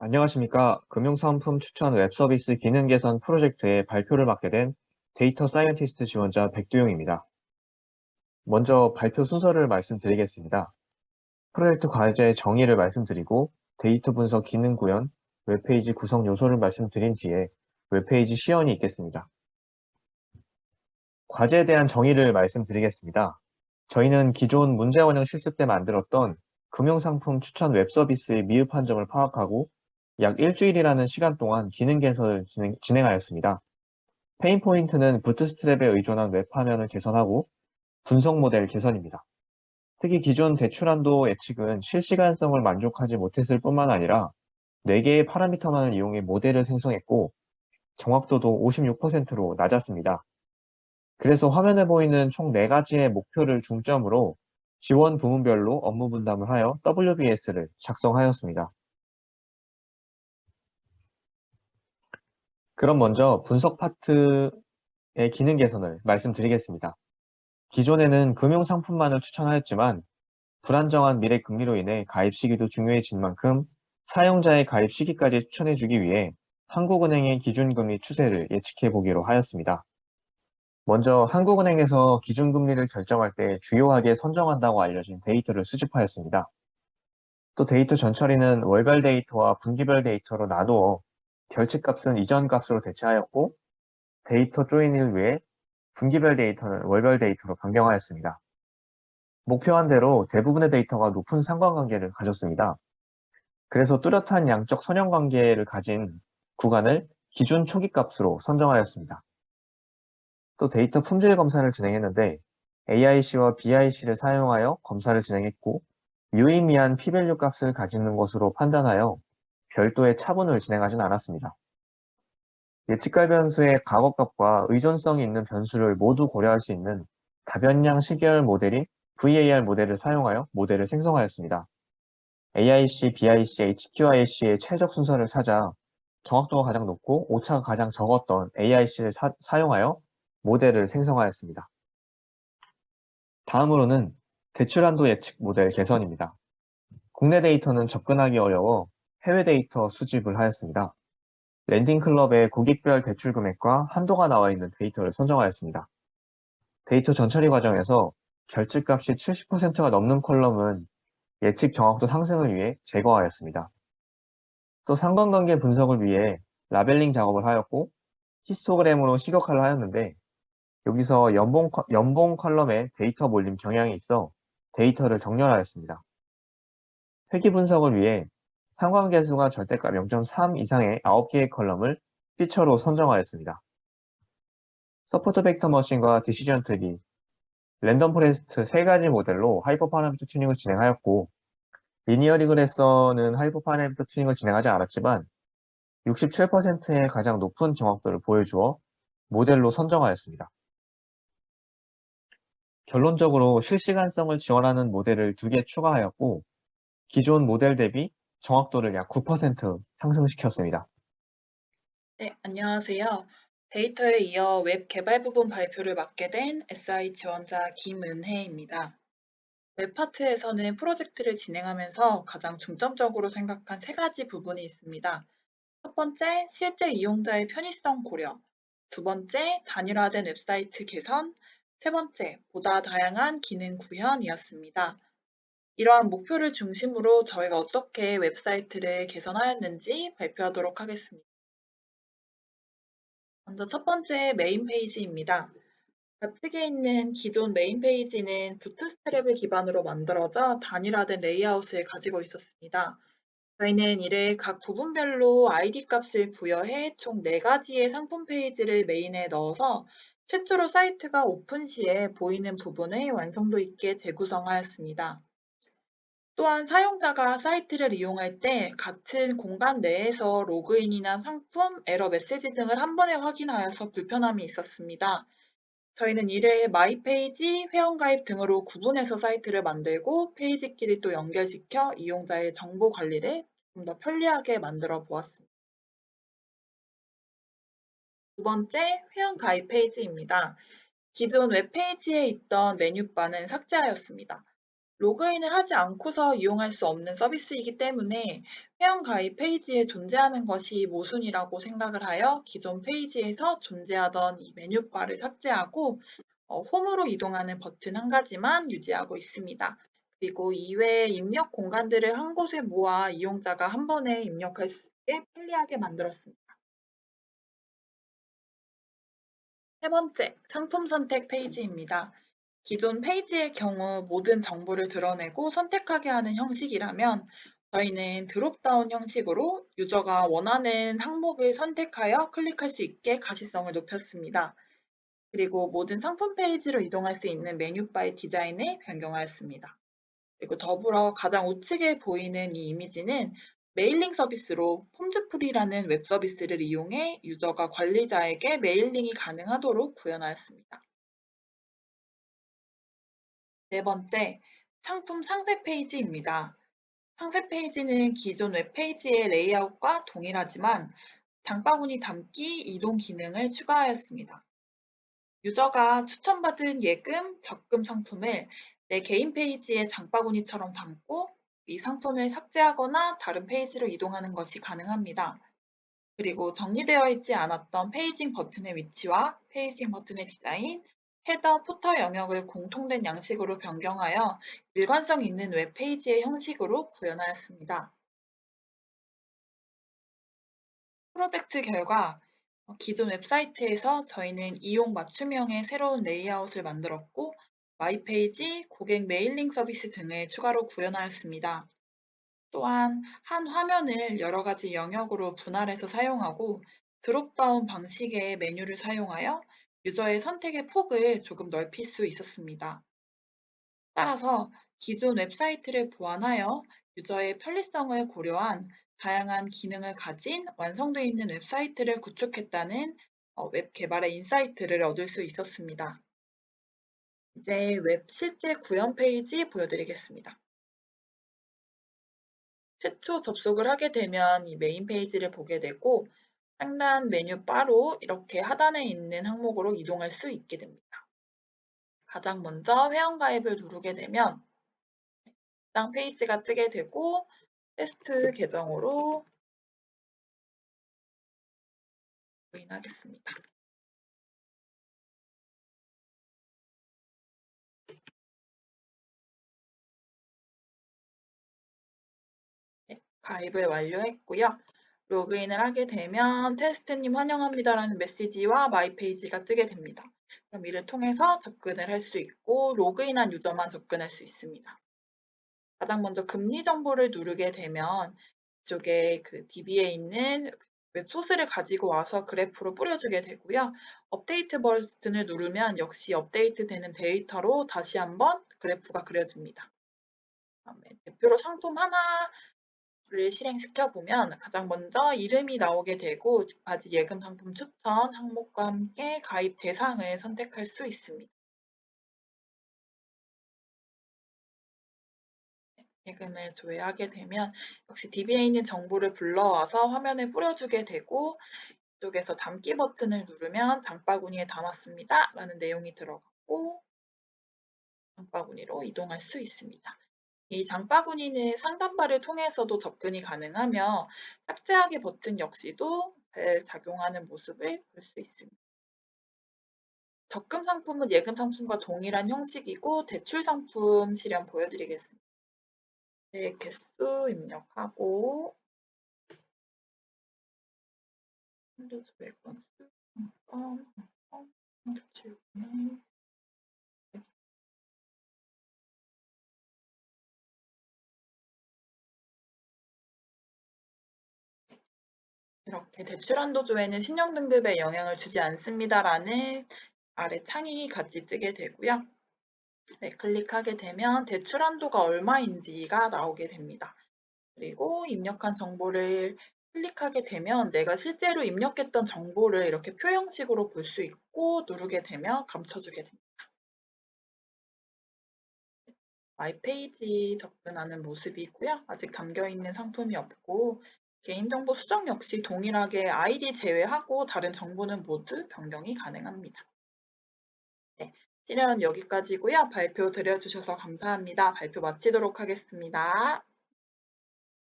안녕하십니까. 금융상품 추천 웹서비스 기능 개선 프로젝트의 발표를 맡게 된 데이터 사이언티스트 지원자 백두용입니다. 먼저 발표 순서를 말씀드리겠습니다. 프로젝트 과제 정의를 말씀드리고 데이터 분석 기능 구현, 웹페이지 구성 요소를 말씀드린 뒤에 웹페이지 시연이 있겠습니다. 과제에 대한 정의를 말씀드리겠습니다. 저희는 기존 문제원형 실습 때 만들었던 금융상품 추천 웹서비스의 미흡한 점을 파악하고 약 일주일이라는 시간 동안 기능 개선을 진행하였습니다. 페인 포인트는 부트스트랩에 의존한 웹화면을 개선하고 분석 모델 개선입니다. 특히 기존 대출 한도 예측은 실시간성을 만족하지 못했을 뿐만 아니라 4개의 파라미터만을 이용해 모델을 생성했고 정확도도 56%로 낮았습니다. 그래서 화면에 보이는 총 4가지의 목표를 중점으로 지원 부문별로 업무 분담을 하여 WBS를 작성하였습니다. 그럼 먼저 분석 파트의 기능 개선을 말씀드리겠습니다. 기존에는 금융상품만을 추천하였지만 불안정한 미래 금리로 인해 가입 시기도 중요해진 만큼 사용자의 가입 시기까지 추천해주기 위해 한국은행의 기준금리 추세를 예측해 보기로 하였습니다. 먼저 한국은행에서 기준금리를 결정할 때 주요하게 선정한다고 알려진 데이터를 수집하였습니다. 또 데이터 전처리는 월별 데이터와 분기별 데이터로 나누어 결측값은 이전 값으로 대체하였고 데이터 조인을 위해 분기별 데이터는 월별 데이터로 변경하였습니다. 목표한 대로 대부분의 데이터가 높은 상관관계를 가졌습니다. 그래서 뚜렷한 양적 선형관계를 가진 구간을 기준 초기값으로 선정하였습니다. 또 데이터 품질 검사를 진행했는데 AIC와 BIC를 사용하여 검사를 진행했고 유의미한 p-value 값을 가지는 것으로 판단하여 별도의 차분을 진행하진 않았습니다. 예측갈 변수의 과거값과 의존성이 있는 변수를 모두 고려할 수 있는 다변량 시계열 모델인 VAR 모델을 사용하여 모델을 생성하였습니다. AIC, BIC, HQIC의 최적 순서를 찾아 정확도가 가장 높고 오차가 가장 적었던 AIC를 사용하여 모델을 생성하였습니다. 다음으로는 대출한도 예측 모델 개선입니다. 국내 데이터는 접근하기 어려워 해외 데이터 수집을 하였습니다. 랜딩클럽의 고객별 대출 금액과 한도가 나와 있는 데이터를 선정하였습니다. 데이터 전처리 과정에서 결측값이 70%가 넘는 컬럼은 예측 정확도 상승을 위해 제거하였습니다. 또 상관관계 분석을 위해 라벨링 작업을 하였고 히스토그램으로 시각화를 하였는데 여기서 연봉 컬럼에 데이터 몰림 경향이 있어 데이터를 정렬하였습니다. 회귀 분석을 위해 상관계수가 절대값 0.3 이상의 9개의 컬럼을 피처로 선정하였습니다. 서포트 벡터 머신과 디시전 트리, 랜덤 포레스트 3가지 모델로 하이퍼 파라미터 튜닝을 진행하였고 리니어 리그레서는 하이퍼 파라미터 튜닝을 진행하지 않았지만 67%의 가장 높은 정확도를 보여주어 모델로 선정하였습니다. 결론적으로 실시간성을 지원하는 모델을 2개 추가하였고 기존 모델 대비 정확도를 약 9% 상승시켰습니다. 네, 안녕하세요. 데이터에 이어 웹 개발 부분 발표를 맡게 된 SI 지원자 김은혜입니다. 웹 파트에서는 프로젝트를 진행하면서 가장 중점적으로 생각한 3가지 부분이 있습니다. 첫 번째, 실제 이용자의 편의성 고려. 두 번째, 단일화된 웹사이트 개선. 세 번째, 보다 다양한 기능 구현이었습니다. 이러한 목표를 중심으로 저희가 어떻게 웹사이트를 개선하였는지 발표하도록 하겠습니다. 먼저 첫 번째 메인 페이지입니다. 좌측에 있는 기존 메인 페이지는 부트스트랩을 기반으로 만들어져 단일화된 레이아웃을 가지고 있었습니다. 저희는 이래 각 부분별로 ID 값을 부여해 총 4가지의 상품 페이지를 메인에 넣어서 최초로 사이트가 오픈 시에 보이는 부분을 완성도 있게 재구성하였습니다. 또한 사용자가 사이트를 이용할 때 같은 공간 내에서 로그인이나 상품, 에러 메시지 등을 한 번에 확인하여서 불편함이 있었습니다. 저희는 이를 마이 페이지, 회원가입 등으로 구분해서 사이트를 만들고 페이지끼리 또 연결시켜 이용자의 정보 관리를 좀 더 편리하게 만들어 보았습니다. 두 번째, 회원가입 페이지입니다. 기존 웹페이지에 있던 메뉴바는 삭제하였습니다. 로그인을 하지 않고서 이용할 수 없는 서비스이기 때문에 회원가입 페이지에 존재하는 것이 모순이라고 생각을 하여 기존 페이지에서 존재하던 이 메뉴바를 삭제하고 홈으로 이동하는 버튼 한 가지만 유지하고 있습니다. 그리고 이외에 입력 공간들을 한 곳에 모아 이용자가 한 번에 입력할 수 있게 편리하게 만들었습니다. 세 번째, 상품 선택 페이지입니다. 기존 페이지의 경우 모든 정보를 드러내고 선택하게 하는 형식이라면 저희는 드롭다운 형식으로 유저가 원하는 항목을 선택하여 클릭할 수 있게 가시성을 높였습니다. 그리고 모든 상품 페이지로 이동할 수 있는 메뉴바의 디자인을 변경하였습니다. 그리고 더불어 가장 우측에 보이는 이 이미지는 메일링 서비스로 폼즈풀이라는 웹 서비스를 이용해 유저가 관리자에게 메일링이 가능하도록 구현하였습니다. 네 번째, 상품 상세 페이지입니다. 상세 페이지는 기존 웹페이지의 레이아웃과 동일하지만 장바구니 담기 이동 기능을 추가하였습니다. 유저가 추천받은 예금, 적금 상품을 내 개인 페이지에 장바구니처럼 담고 이 상품을 삭제하거나 다른 페이지로 이동하는 것이 가능합니다. 그리고 정리되어 있지 않았던 페이징 버튼의 위치와 페이징 버튼의 디자인, 헤더, 포터 영역을 공통된 양식으로 변경하여 일관성 있는 웹페이지의 형식으로 구현하였습니다. 프로젝트 결과 기존 웹사이트에서 저희는 이용 맞춤형의 새로운 레이아웃을 만들었고 마이페이지, 고객 메일링 서비스 등을 추가로 구현하였습니다. 또한 한 화면을 여러 가지 영역으로 분할해서 사용하고 드롭다운 방식의 메뉴를 사용하여 유저의 선택의 폭을 조금 넓힐 수 있었습니다. 따라서 기존 웹사이트를 보완하여 유저의 편리성을 고려한 다양한 기능을 가진 완성되어 있는 웹사이트를 구축했다는 웹 개발의 인사이트를 얻을 수 있었습니다. 이제 웹 실제 구현 페이지 보여드리겠습니다. 최초 접속을 하게 되면 이 메인 페이지를 보게 되고 상단 메뉴 바로 이렇게 하단에 있는 항목으로 이동할 수 있게 됩니다. 가장 먼저 회원가입을 누르게 되면 해당 페이지가 뜨게 되고 테스트 계정으로 로그인하겠습니다. 네, 가입을 완료했고요. 로그인을 하게 되면 테스트님 환영합니다라는 메시지와 마이 페이지가 뜨게 됩니다. 그럼 이를 통해서 접근을 할 수 있고 로그인한 유저만 접근할 수 있습니다. 가장 먼저 금리 정보를 누르게 되면 이쪽에 그 DB에 있는 웹소스를 가지고 와서 그래프로 뿌려주게 되고요. 업데이트 버튼을 누르면 역시 업데이트되는 데이터로 다시 한번 그래프가 그려집니다. 그다음에 대표로 상품 하나를 실행시켜 보면 가장 먼저 이름이 나오게 되고 집바지 예금 상품 추천 항목과 함께 가입 대상을 선택할 수 있습니다. 예금을 조회하게 되면 역시 DB에 있는 정보를 불러와서 화면에 뿌려주게 되고 이쪽에서 담기 버튼을 누르면 장바구니에 담았습니다 라는 내용이 들어가고 장바구니로 이동할 수 있습니다. 이 장바구니는 상단바를 통해서도 접근이 가능하며 삭제하기 버튼 역시도 잘 작용하는 모습을 볼 수 있습니다. 적금 상품은 예금 상품과 동일한 형식이고 대출 상품 실현 보여드리겠습니다. 네, 개수 입력하고 한두 수백 건수 대출 이렇게 대출 한도 조회는 신용 등급에 영향을 주지 않습니다라는 아래 창이 같이 뜨게 되고요. 네, 클릭하게 되면 대출 한도가 얼마인지가 나오게 됩니다. 그리고 입력한 정보를 클릭하게 되면 내가 실제로 입력했던 정보를 이렇게 표 형식으로 볼 수 있고 누르게 되면 감춰주게 됩니다. 마이 페이지 접근하는 모습이고요. 아직 담겨있는 상품이 없고 개인정보 수정 역시 동일하게 아이디 제외하고 다른 정보는 모두 변경이 가능합니다. 네, 실은 여기까지고요. 발표 들려주셔서 감사합니다. 발표 마치도록 하겠습니다.